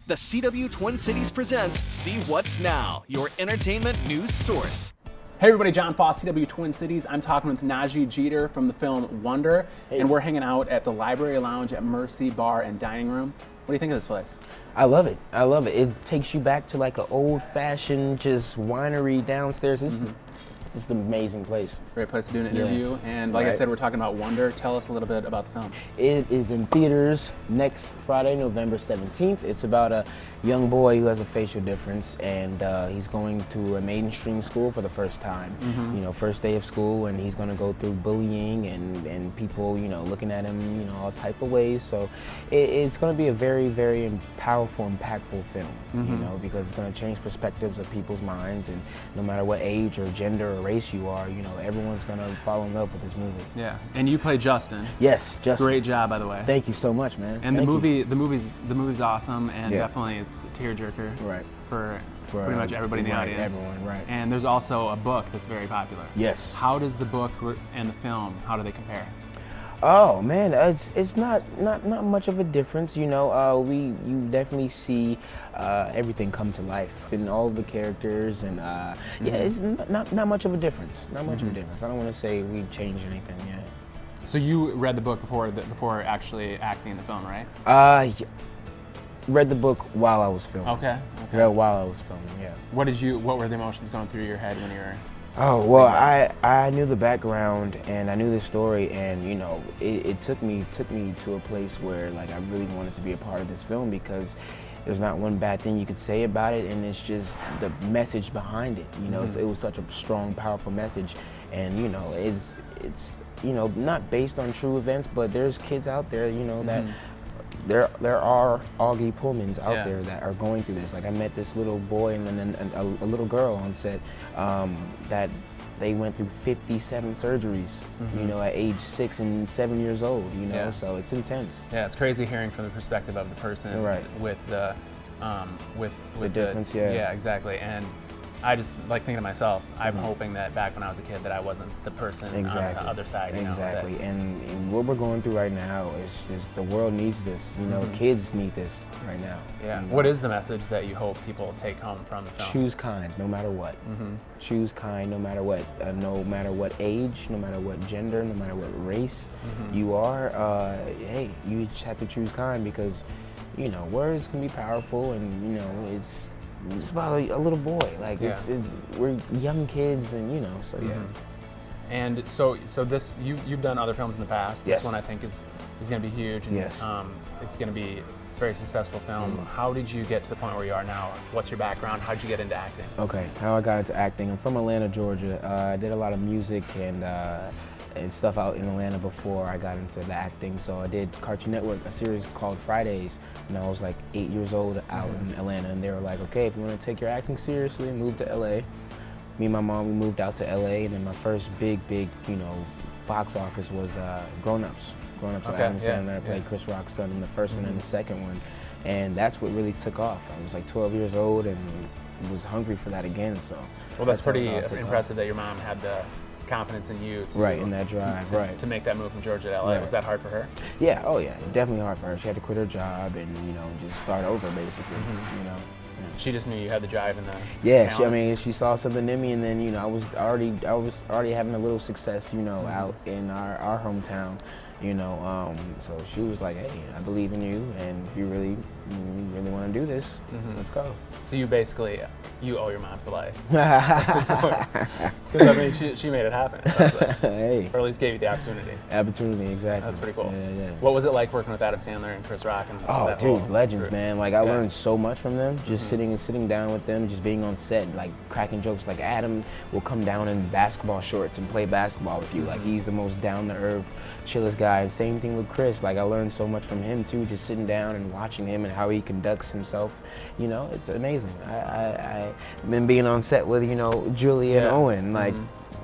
The CW Twin Cities presents See What's Now, your entertainment news source. Hey everybody, Jon Foss, CW Twin Cities. I'm talking with Nadji Jeter from the film Wonder, and we're hanging out at the Library Lounge at Mercy Bar and Dining Room. What do you think of this place? I love it. I love it. It takes you back to like an old-fashioned just winery downstairs. This is an amazing place. Great place to do an interview. And like I said, we're talking about Wonder. Tell us a little bit about the film. It is in theaters next Friday, November 17th. It's about a young boy who has a facial difference, and he's going to a mainstream school for the first time. You know, first day of school, and he's going to go through bullying and people, you know, looking at him, you know, all type of ways. So it's going to be a very, very powerful, impactful film, you know, because it's going to change perspectives of people's minds, and no matter what age or gender or race you are, you know, everyone's going to fall in love with this movie. Yeah, and you play Justin. Yes, Justin. Great job, by the way. Thank you so much, man. And Thank you. the movie's awesome, and definitely it's a tearjerker. Right. For pretty much everybody in the audience. Everyone, right. And there's also a book that's very popular. Yes. How does the book and the film, how do they compare? Oh man, it's not much of a difference, you know. You definitely see everything come to life in all of the characters, and yeah, it's not much of a difference. Not much of a difference. I don't want to say we changed anything yet. So you read the book before actually acting in the film, right? Read the book while I was filming. Okay. Read while I was filming. Yeah. What were the emotions going through your head when you were? Oh, well, I knew the background, and I knew the story, and you know, it took me to a place where like I really wanted to be a part of this film, because there's not one bad thing you could say about it, and it's just the message behind it. You know, it was such a strong, powerful message, and you know, it's you know, not based on true events, but there's kids out there, you know, that there are Augie Pullmans out there that are going through this. Like I met this little boy and then a little girl on set that they went through 57 surgeries, you know, at age 6 and 7 years old, you know, so it's intense. Yeah, it's crazy hearing from the perspective of the person with the difference, Yeah, exactly. And I just like thinking to myself, I'm hoping that back when I was a kid that I wasn't the person on the other side. You Exactly. know, and what we're going through right now is just the world needs this. You know, kids need this right now. Yeah. You know? What is the message that you hope people take home from the film? Choose kind, no matter what. Choose kind, no matter what. No matter what age, no matter what gender, no matter what race you are. Hey, you just have to choose kind, because you know, words can be powerful, and you know, it's about a little boy. Like we're young kids, and you know, so yeah. And so this you've done other films in the past. Yes. This one I think is going to be huge, and it's going to be a very successful film. How did you get to the point where you are now? What's your background? How did you get into acting? Okay, how I got into acting. I'm from Atlanta, Georgia. I did a lot of music and stuff out in Atlanta before I got into the acting. So I did Cartoon Network, a series called Fridays, when I was like 8 years old out in Atlanta, and they were like, okay, if you want to take your acting seriously, move to LA. Me and my mom, we moved out to LA, and then my first big, you know, box office was Grown Ups. Grown Ups with Adam Sandler. I played Chris Rock's son in the first one and the second one, and that's what really took off. I was like 12 years old and was hungry for that again, so. Well, that's pretty impressive that your mom had the confidence in you to, in that drive, to make that move from Georgia to LA. Was that hard for her? Yeah, oh yeah, definitely hard for her. She had to quit her job and, you know, just start over basically, you know. She just knew you had the drive and the talent. She saw something in me, and then, you know, I was already having a little success, you know, out in our hometown, you know, so she was like, hey, I believe in you, and if you really want to do this, let's go. So you basically, you owe your mom for life. Because I mean, she made it happen. Hey. Or at least gave you the opportunity. Opportunity, exactly. That's pretty cool. Yeah. What was it like working with Adam Sandler and Chris Rock? And that dude, legends, man. Like I learned so much from them, just sitting down with them, just being on set, like cracking jokes. Like Adam will come down in basketball shorts and play basketball with you. Like he's the most down-to-earth, chillest guy. And same thing with Chris. Like I learned so much from him too, just sitting down and watching him and how he conducts himself. You know, it's amazing. I've been being on set with, you know, Julie and Owen. Like,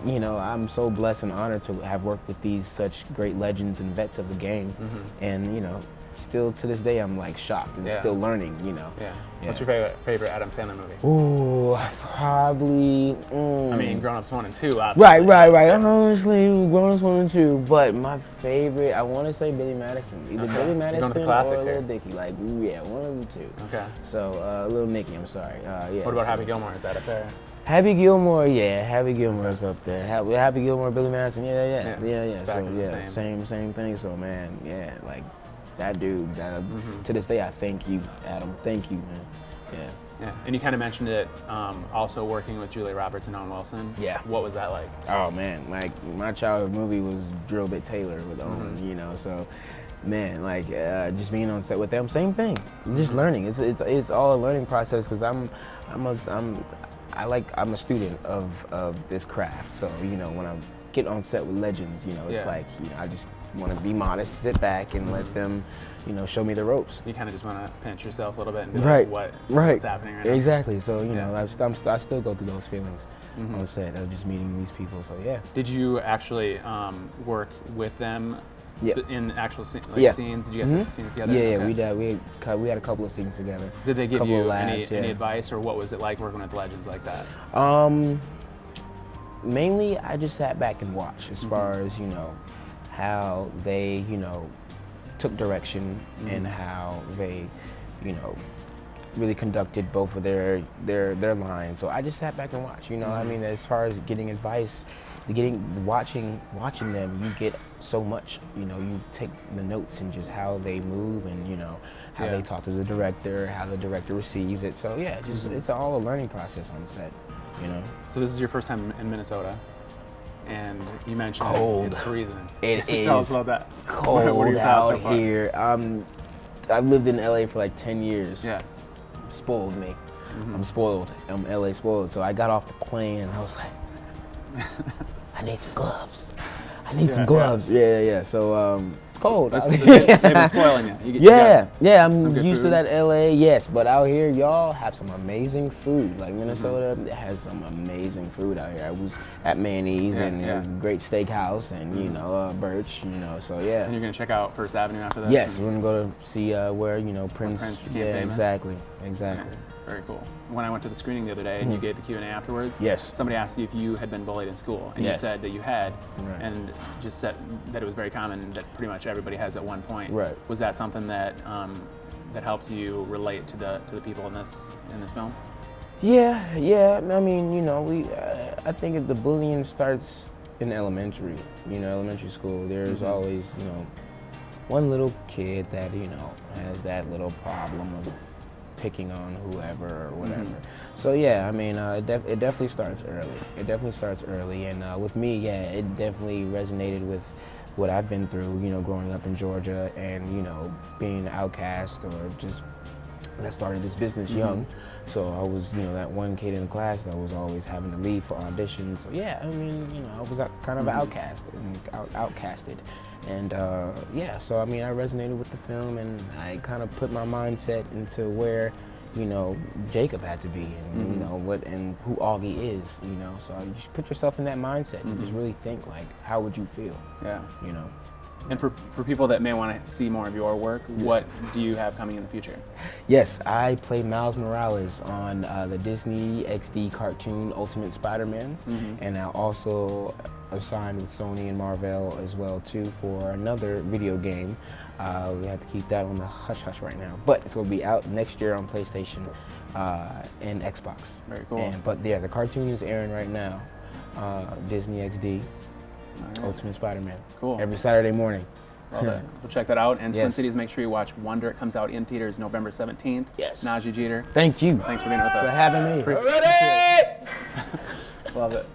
you know, I'm so blessed and honored to have worked with these such great legends and vets of the game. And, you know, still to this day, I'm like shocked and still learning, you know. Yeah. What's your favorite Adam Sandler movie? Ooh, probably. I mean, Grown Ups 1 and 2, obviously. Right. Honestly, Grown Ups 1 and 2. But my favorite, I want to say Billy Madison. Either Billy Madison or Little Dicky. Like, yeah, one of the two. Okay. So, Little Nicky, I'm sorry. Yeah. What about Happy Gilmore? Is that up there? Happy Gilmore, yeah. Happy Gilmore's up there. Happy Gilmore, Billy Madison, yeah. So, same thing. So, man, yeah, like, that dude, to this day, I thank you, Adam. Thank you, man. Yeah, and you kind of mentioned it, also working with Julia Roberts and Owen Wilson. Yeah. What was that like? Oh, man, like, my childhood movie was Drill Bit Taylor with Owen, you know, so, man, like, just being on set with them, same thing. Just learning. It's all a learning process, because I'm a student of this craft. So, you know, when I get on set with legends, you know, it's like, you know, I just want to be modest, sit back and let them, you know, show me the ropes. You kind of just want to pinch yourself a little bit and be like, what's happening right now? Exactly. So, you know, I still go through those feelings on set of just meeting these people. So, yeah. Did you actually work with them in actual scenes? Did you guys have scenes together? Yeah, okay. We had a couple of scenes together. Did they give you any advice, or what was it like working with legends like that? Mainly, I just sat back and watched as far as, you know, how they, you know, took direction and how they, you know, really conducted both of their lines. So I just sat back and watched, you know. I mean, as far as getting advice, watching them, you get so much, you know. You take the notes and just how they move and, you know, how they talk to the director, how the director receives it. So yeah, just it's all a learning process on set, you know. So this is your first time in Minnesota, and you mentioned cold. It's freezing. It is. Tell us about that. Cold what are your thoughts out here. I've lived in LA for like 10 years. Yeah. Spoiled me. I'm spoiled. I'm LA spoiled. So I got off the plane and I was like, I need some gloves. I need some gloves. Yeah. So it's cold. They've been spoiling you. I'm used to that LA, yes. But out here, y'all have some amazing food. Like Minnesota has some amazing food out here. I was at Manny's and a great steakhouse and, you know, Birch, you know, so yeah. And you're going to check out First Avenue after that? Yes, we're going to go to see where, you know, Prince became famous. Exactly. Nice. Very cool. When I went to the screening the other day and you gave the Q&A afterwards, somebody asked you if you had been bullied in school, and you said that you had, and just said that it was very common, that pretty much everybody has at one point. Right. Was that something that that helped you relate to the people in this film? Yeah. I mean, you know, I think if the bullying starts in elementary school, there's always, you know, one little kid that, you know, has that little problem of picking on whoever or whatever. So yeah, I mean, it definitely starts early. And with me, it definitely resonated with what I've been through, you know, growing up in Georgia and, you know, being an outcast or just that started this business young. So I was, you know, that one kid in the class that was always having to leave for auditions. So yeah, I mean, you know, I was kind of outcasted. And so I mean, I resonated with the film, and I kind of put my mindset into where, you know, Jacob had to be, and you know what, and who Augie is, you know. So you just put yourself in that mindset and just really think, like, how would you feel? Yeah. You know. And for people that may want to see more of your work, what do you have coming in the future? Yes, I play Miles Morales on the Disney XD cartoon Ultimate Spider-Man, and I also signed with Sony and Marvel as well too for another video game. We have to keep that on the hush-hush right now, but it's going to be out next year on PlayStation and Xbox. Very cool. But yeah, the cartoon is airing right now, Disney XD. Ultimate Spider-Man. Cool. Every Saturday morning. Well, we'll check that out. And Twin Cities, make sure you watch Wonder. It comes out in theaters November 17th. Yes. Nadji Jeter. Thank you. Thanks for being with us. For having me. Love it.